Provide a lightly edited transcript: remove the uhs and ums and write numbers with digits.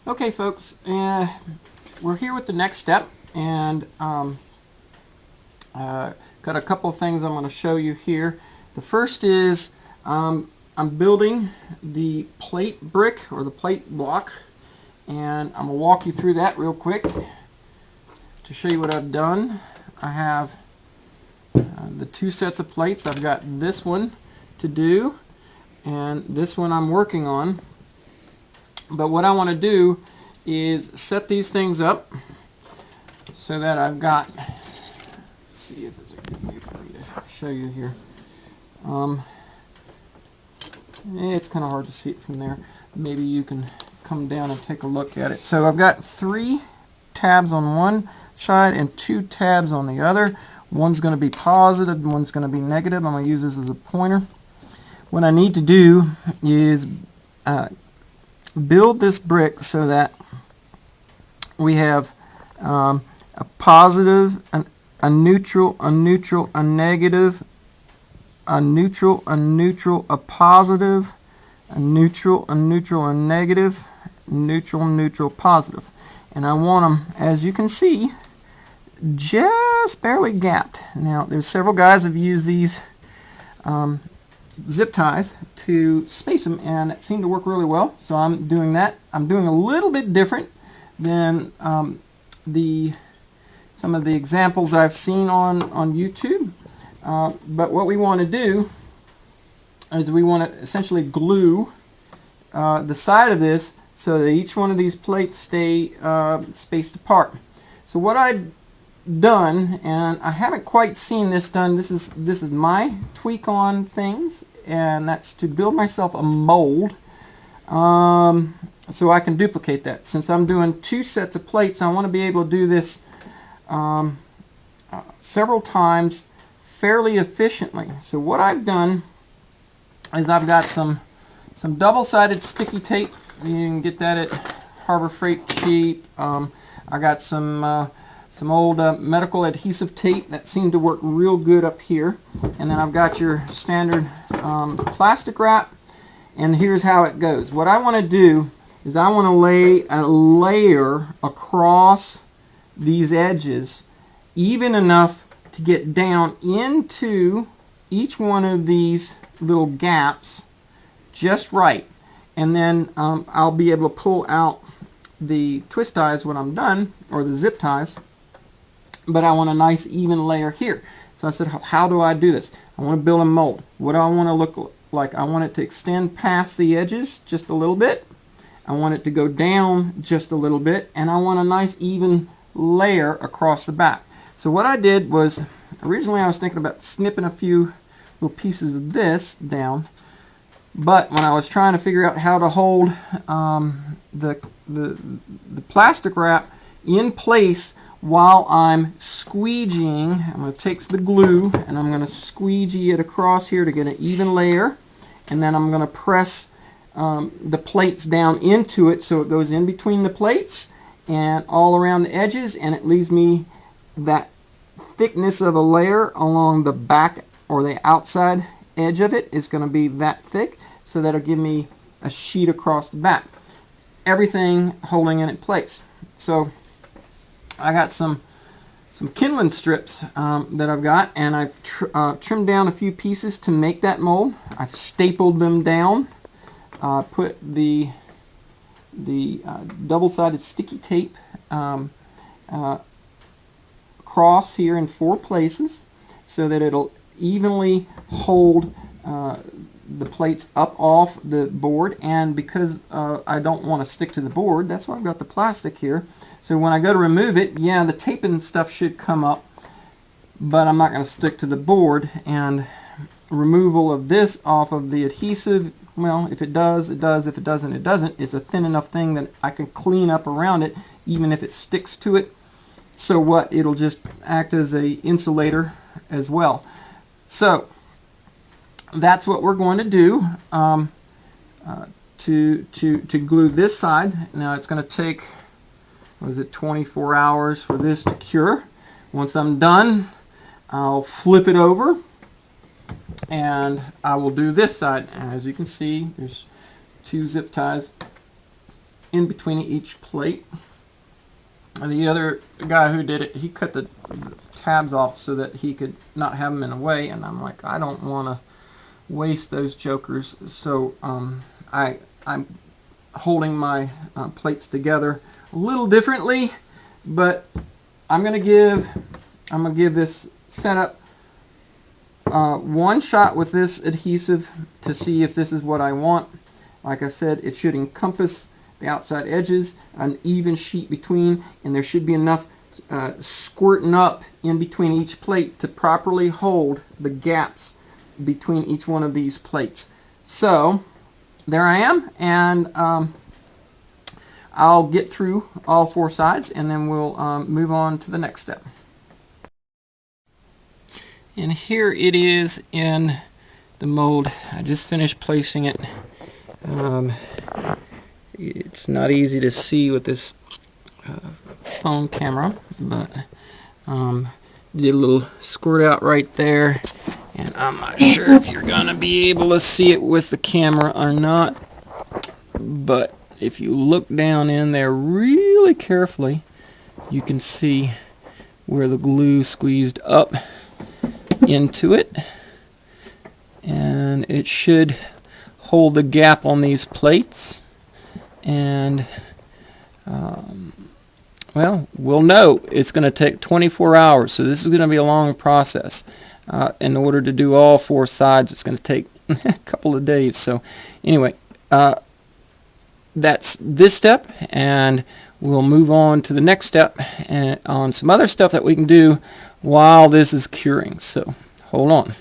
Okay, folks, we're here with the next step, and got a couple of things I'm going to show you here. The first is I'm building the plate brick or the plate block, and I'm going to walk you through that real quick to show you what I've done. I have the two sets of plates. I've got this one to do, and this one I'm working on. But what I want to do is set these things up so that I've got, let's see if there's a good way for me to show you here. It's kind of hard to see it from there. Maybe you can come down and take a look at it. So I've got 3 tabs on one side and 2 tabs on the other. One's going to be positive and one's going to be negative. I'm going to use this as a pointer. What I need to do is build this brick so that we have a positive, a neutral, a neutral, a negative, a neutral, a neutral, a positive, a neutral, a neutral, a negative, neutral, neutral, positive. And I want them, as you can see, just barely gapped. Now, there's several guys have used these zip ties to space them, and it seemed to work really well. So I'm doing that. I'm doing a little bit different than some of the examples I've seen on YouTube. But what we want to do is we want to essentially glue the side of this so that each one of these plates stay spaced apart. So what I've done, and I haven't quite seen this done, this is my tweak on things, and that's to build myself a mold so I can duplicate that. Since I'm doing 2 sets of plates, I want to be able to do this several times fairly efficiently. So what I've done is I've got some double-sided sticky tape. You can get that at Harbor Freight cheap. I got some old medical adhesive tape that seemed to work real good up here. And then I've got your standard plastic wrap. And here's how it goes. What I want to do is I want to lay a layer across these edges even enough to get down into each one of these little gaps just right. And then I'll be able to pull out the twist ties when I'm done, or the zip ties. But I want a nice even layer here. So I said, how do I do this? I want to build a mold. What do I want to look like? I want it to extend past the edges just a little bit. I want it to go down just a little bit. And I want a nice even layer across the back. So what I did was, originally I was thinking about snipping a few little pieces of this down. But when I was trying to figure out how to hold the plastic wrap in place while I'm squeegeeing, I'm going to take the glue and I'm going to squeegee it across here to get an even layer. And then I'm going to press the plates down into it so it goes in between the plates and all around the edges, and it leaves me that thickness of a layer along the back or the outside edge of it is going to be that thick, so that'll give me a sheet across the back. Everything holding in place. So I got some kindling strips that I've got, and I've trimmed down a few pieces to make that mold. I've stapled them down, put the double-sided sticky tape across here in 4 places so that it'll evenly hold the plates up off the board. And because I don't want to stick to the board, that's why I've got the plastic here. So when I go to remove it, yeah, the tape and stuff should come up, but I'm not going to stick to the board. And removal of this off of the adhesive, well, if it does, it does. If it doesn't, it doesn't. It's a thin enough thing that I can clean up around it, even if it sticks to it. So what? It'll just act as a insulator as well. So that's what we're going to do to glue this side. Now it's going to take, what is it, 24 hours for this to cure. Once I'm done, I'll flip it over and I will do this side. As you can see, there's 2 zip ties in between each plate. And the other guy who did it, he cut the tabs off so that he could not have them in the way, and I'm like, I don't want to waste those jokers, so I'm holding my plates together a little differently, but I'm gonna give this setup one shot with this adhesive to see if this is what I want. Like I said, it should encompass the outside edges, an even sheet between, and there should be enough squirting up in between each plate to properly hold the gaps between each one of these plates. So there I am, and I'll get through all four sides, and then we'll move on to the next step. And here it is in the mold. I just finished placing it. It's not easy to see with this phone camera, but did a little squirt out right there, and I'm not sure if you're gonna be able to see it with the camera or not, but if you look down in there really carefully, you can see where the glue squeezed up into it, and it should hold the gap on these plates. And well, we'll know. It's going to take 24 hours, so this is going to be a long process. In order to do all four sides, it's going to take a couple of days. So anyway, that's this step, and we'll move on to the next step and on some other stuff that we can do while this is curing. So hold on.